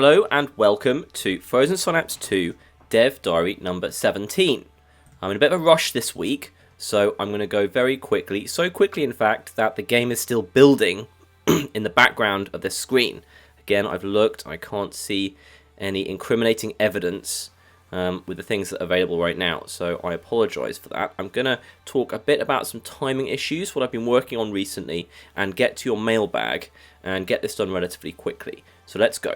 Hello and welcome to Frozen Synapse 2 Dev Diary number 17. I'm in a bit of a rush this week, so I'm going to go very quickly. So quickly, in fact, that the game is still building in the background of this screen. Again, I've looked, I can't see any incriminating evidence with the things that are available right now, so I apologise for that. I'm going to talk a bit about some timing issues, what I've been working on recently, and get to your mailbag and get this done relatively quickly. So let's go.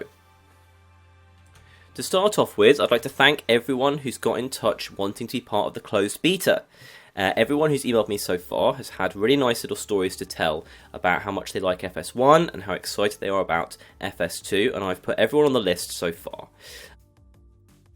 To start off with, I'd like to thank everyone who's got in touch wanting to be part of the closed beta. Everyone who's emailed me so far has had really nice little stories to tell about how much they like FS1 and how excited they are about FS2, and I've put everyone on the list so far.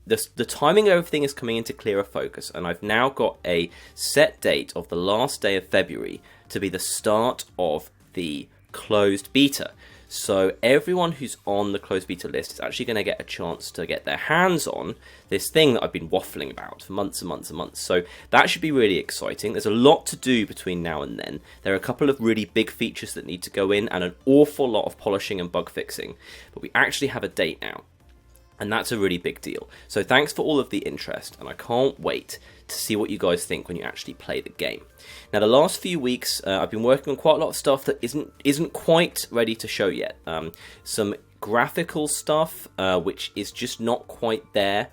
The timing of everything is coming into clearer focus, and I've now got a set date of the last day of February to be the start of the closed beta. So everyone who's on the closed beta list is actually going to get a chance to get their hands on this thing that I've been waffling about for months and months and months. So that should be really exciting. There's a lot to do between now and then. There are a couple of really big features that need to go in and an awful lot of polishing and bug fixing. But we actually have a date now. And that's a really big deal. So thanks for all of the interest, and I can't wait to see what you guys think when you actually play the game. Now, the last few weeks, I've been working on quite a lot of stuff that isn't quite ready to show yet. Some graphical stuff, which is just not quite there.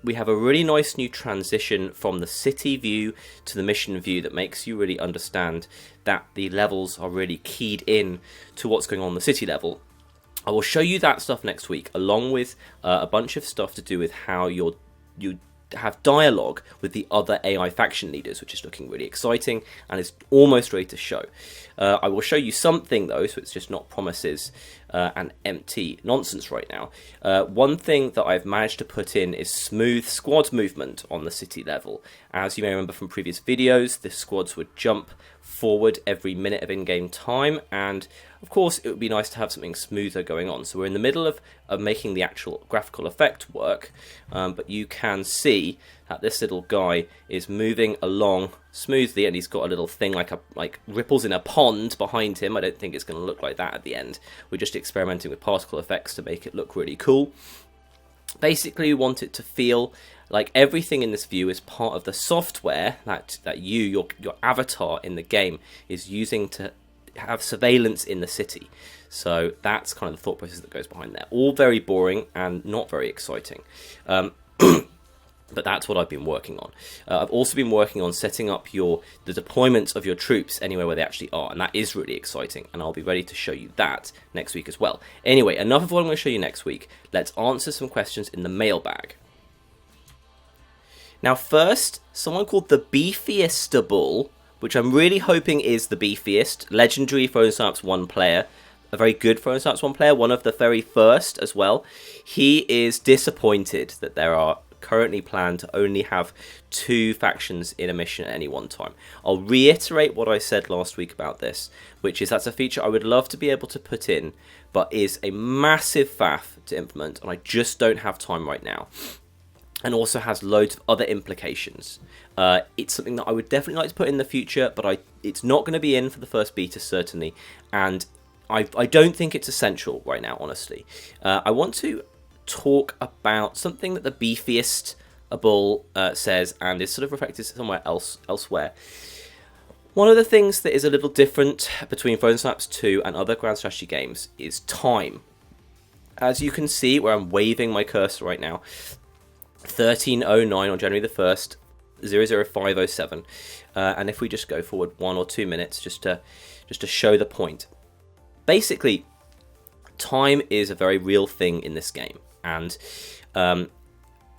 We have a really nice new transition from the city view to the mission view that makes you really understand that the levels are really keyed in to what's going on in the city level. I will show you that stuff next week, along with a bunch of stuff to do with how you have dialogue with the other AI faction leaders, which is looking really exciting and is almost ready to show. I will show you something though, so it's just not promises and empty nonsense right now. One thing that I've managed to put in is smooth squad movement on the city level. As you may remember from previous videos, the squads would jump forward every minute of in-game time, and of course it would be nice to have something smoother going on. So we're in the middle of making the actual graphical effect work, but you can see that this little guy is moving along smoothly, and he's got a little thing like ripples in a pond behind him. I don't think it's going to look like that at the end. We're just experimenting with particle effects to make it look really cool. Basically, we want it to feel like everything in this view is part of the software that your avatar in the game is using to have surveillance in the city. So that's kind of the thought process that goes behind there. All very boring and not very exciting. But that's what I've been working on. I've also been working on setting up the deployment of your troops anywhere where they actually are, and that is really exciting, and I'll be ready to show you that next week as well. Anyway, enough of what I'm going to show you next week. Let's answer some questions in the mailbag. Now first, someone called the Beefiestable, which I'm really hoping is the beefiest, legendary Frozen Synapse 1 player, a very good Frozen Synapse 1 player, one of the very first as well. He is disappointed that there are currently planned to only have 2 factions in a mission at any one time. I'll reiterate what I said last week about this, which is that's a feature I would love to be able to put in, but is a massive faff to implement, and I just don't have time right now. And also has loads of other implications. It's something that I would definitely like to put in the future, but it's not going to be in for the first beta, certainly, and I don't think it's essential right now, honestly. I want to talk about something that the Beefiestable says, and is sort of reflected somewhere elsewhere. One of the things that is a little different between Frozen Synapse 2 and other grand strategy games is time. As you can see, where I'm waving my cursor right now, 1309 on January the 1st, 00507, and if we just go forward 1 or 2 minutes just to show the point. Basically, time is a very real thing in this game, and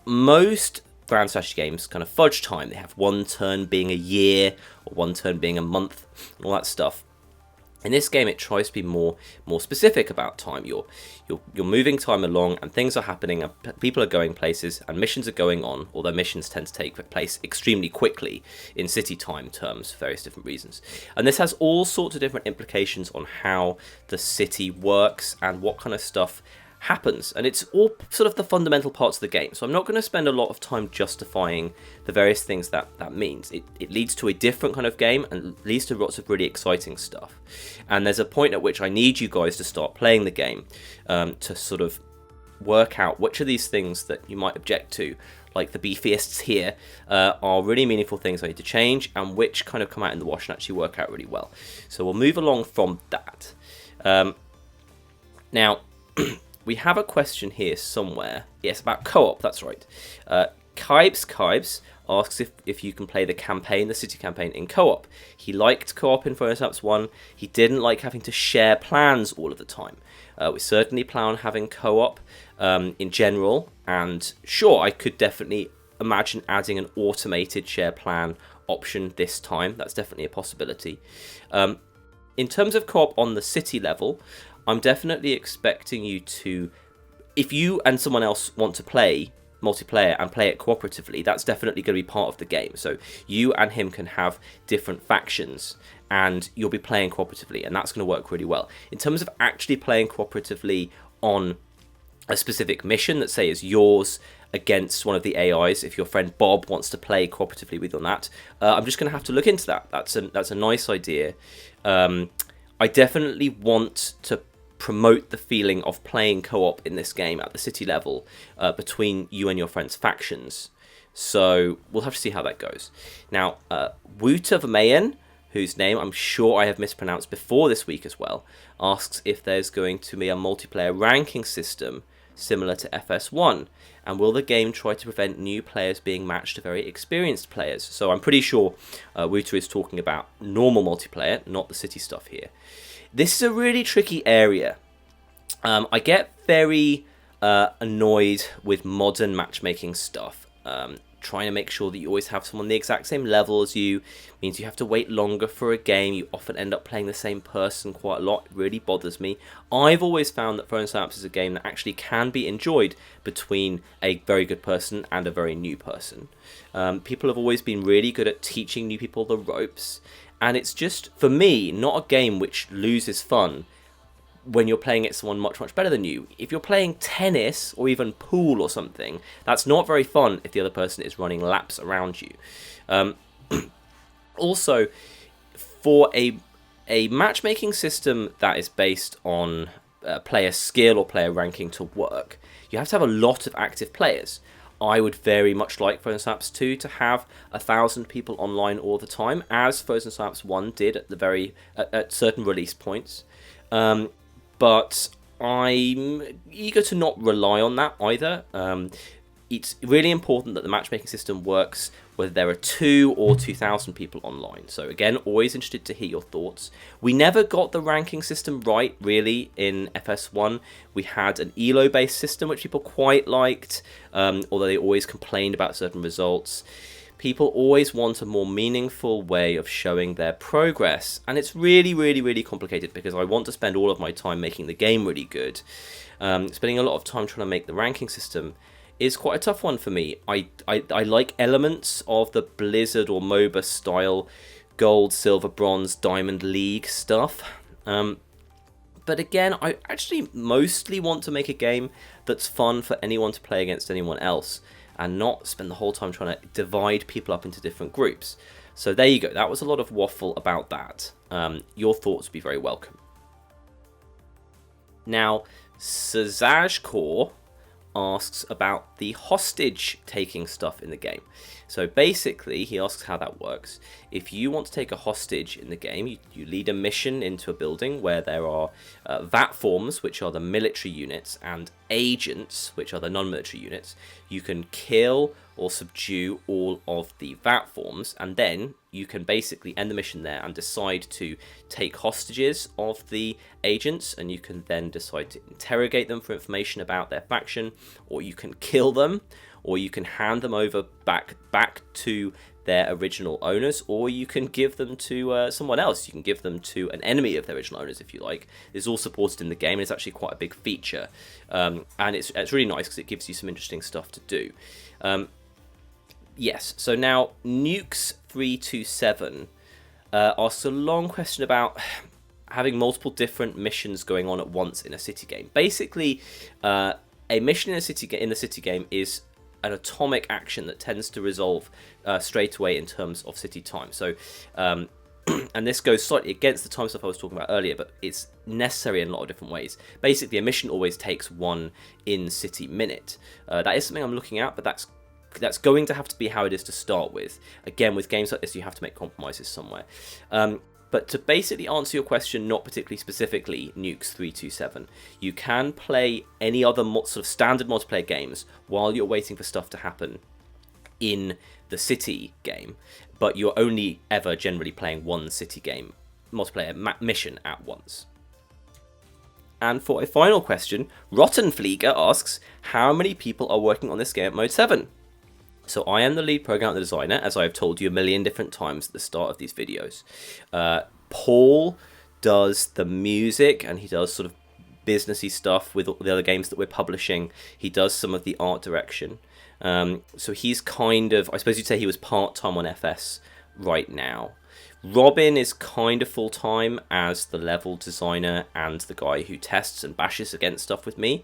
most grand strategy games kind of fudge time. They have one turn being a year or one turn being a month, and all that stuff. In this game, it tries to be more specific about time. You're moving time along, and things are happening, and people are going places, and missions are going on, although missions tend to take place extremely quickly in city time terms for various different reasons. And this has all sorts of different implications on how the city works and what kind of stuff happens, and it's all sort of the fundamental parts of the game. So I'm not going to spend a lot of time justifying the various things that means. It leads to a different kind of game and leads to lots of really exciting stuff. And there's a point at which I need you guys to start playing the game to sort of work out which of these things that you might object to, like the beefiest here, are really meaningful things I need to change, and which kind of come out in the wash and actually work out really well. So we'll move along from that. Now, we have a question here somewhere. Yes, about co-op, that's right. Kybes asks if you can play the city campaign in co-op. He liked co-op in Synapse 1. He didn't like having to share plans all of the time. We certainly plan on having co-op in general, and sure, I could definitely imagine adding an automated share plan option this time. That's definitely a possibility. In terms of co-op on the city level, I'm definitely expecting you to, if you and someone else want to play multiplayer and play it cooperatively, that's definitely going to be part of the game. So you and him can have different factions and you'll be playing cooperatively, and that's going to work really well. In terms of actually playing cooperatively on a specific mission that, say, is yours against one of the AIs, if your friend Bob wants to play cooperatively with you on that, I'm just going to have to look into that. That's a nice idea. I definitely want to promote the feeling of playing co-op in this game at the city level between you and your friends' factions. So we'll have to see how that goes. Now, Wouter Vermeyen, whose name I'm sure I have mispronounced before this week as well, asks if there's going to be a multiplayer ranking system similar to FS1, and will the game try to prevent new players being matched to very experienced players? So I'm pretty sure Wouter is talking about normal multiplayer, not the city stuff here. This is a really tricky area. I get very annoyed with modern matchmaking stuff. Trying to make sure that you always have someone the exact same level as you means you have to wait longer for a game. You often end up playing the same person quite a lot. It really bothers me. I've always found that Frozen Synapse is a game that actually can be enjoyed between a very good person and a very new person. People have always been really good at teaching new people the ropes, and it's just, for me, not a game which loses fun when you're playing it someone much, much better than you. If you're playing tennis or even pool or something, that's not very fun if the other person is running laps around you. Also, for a matchmaking system that is based on player skill or player ranking to work, you have to have a lot of active players. I would very much like Frozen Synapse 2 to have 1,000 people online all the time, as Frozen Synapse 1 did at certain release points. But I'm eager to not rely on that either. It's really important that the matchmaking system works whether there are 2 or 2,000 people online. So again, always interested to hear your thoughts. We never got the ranking system right, really, in FS1. We had an ELO-based system, which people quite liked, although they always complained about certain results. People always want a more meaningful way of showing their progress, and it's really, really, really complicated because I want to spend all of my time making the game really good. Spending a lot of time trying to make the ranking system is quite a tough one for me. I like elements of the Blizzard or MOBA style gold, silver, bronze, diamond league stuff. But again, I actually mostly want to make a game that's fun for anyone to play against anyone else, and not spend the whole time trying to divide people up into different groups. So there you go. That was a lot of waffle about that. Your thoughts would be very welcome. Now, Sazajkor asks about the hostage-taking stuff in the game. So basically, he asks how that works. If you want to take a hostage in the game, you lead a mission into a building where there are VAT forms, which are the military units, and agents, which are the non-military units. You can kill or subdue all of the VAT forms, and then you can basically end the mission there and decide to take hostages of the agents, and you can then decide to interrogate them for information about their faction, or you can kill them, or you can hand them over back to their original owners, or you can give them to someone else. You can give them to an enemy of their original owners, if you like. It's all supported in the game, and it's actually quite a big feature. And it's really nice because it gives you some interesting stuff to do. Yes, so now Nukes327 asks a long question about having multiple different missions going on at once in a city game. Basically, a mission in the city game is an atomic action that tends to resolve straight away in terms of city time. So, and this goes slightly against the time stuff I was talking about earlier, but it's necessary in a lot of different ways. Basically, a mission always takes 1 in-city minute. That is something I'm looking at, but that's going to have to be how it is to start with. Again, with games like this, you have to make compromises somewhere. But to basically answer your question, not particularly specifically, Nukes 327, you can play any other sort of standard multiplayer games while you're waiting for stuff to happen in the city game, but you're only ever generally playing one city game multiplayer mission at once. And for a final question, Rottenflieger asks, how many people are working on this game at Mode 7? So I am the lead programmer designer, as I have told you a million different times at the start of these videos. Paul does the music, and he does sort of businessy stuff with the other games that we're publishing. He does some of the art direction. So he's kind of, I suppose you'd say he was part-time on FS right now. Robin is kind of full-time as the level designer and the guy who tests and bashes against stuff with me.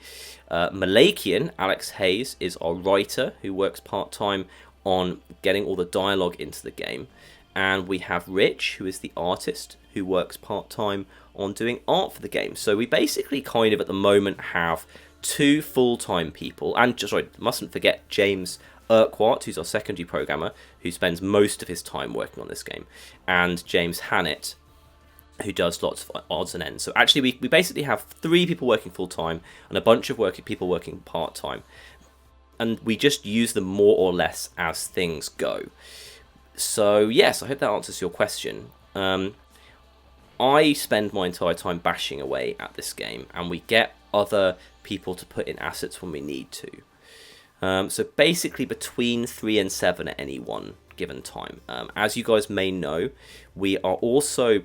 Malakian, Alex Hayes, is our writer who works part-time on getting all the dialogue into the game. And we have Rich, who is the artist, who works part-time on doing art for the game. So we basically kind of at the moment have 2 full-time people, and mustn't forget James Urquhart, who's our secondary programmer, who spends most of his time working on this game, and James Hannett, who does lots of odds and ends. So actually we basically have 3 people working full-time and a bunch of people working part-time, and we just use them more or less as things go. So yes, I hope that answers your question. I spend my entire time bashing away at this game, and we get other people to put in assets when we need to. So basically between 3 and 7 at any one given time. As you guys may know, we are also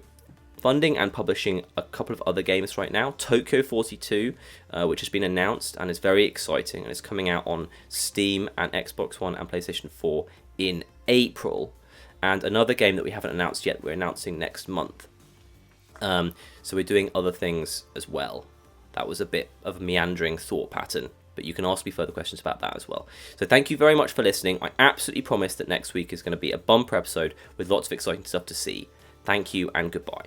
funding and publishing a couple of other games right now. Tokyo 42, which has been announced and is very exciting, and is coming out on Steam and Xbox One and PlayStation 4 in April. And another game that we haven't announced yet, we're announcing next month. So we're doing other things as well. That was a bit of a meandering thought pattern, but you can ask me further questions about that as well. So thank you very much for listening. I absolutely promise that next week is going to be a bumper episode with lots of exciting stuff to see. Thank you and goodbye.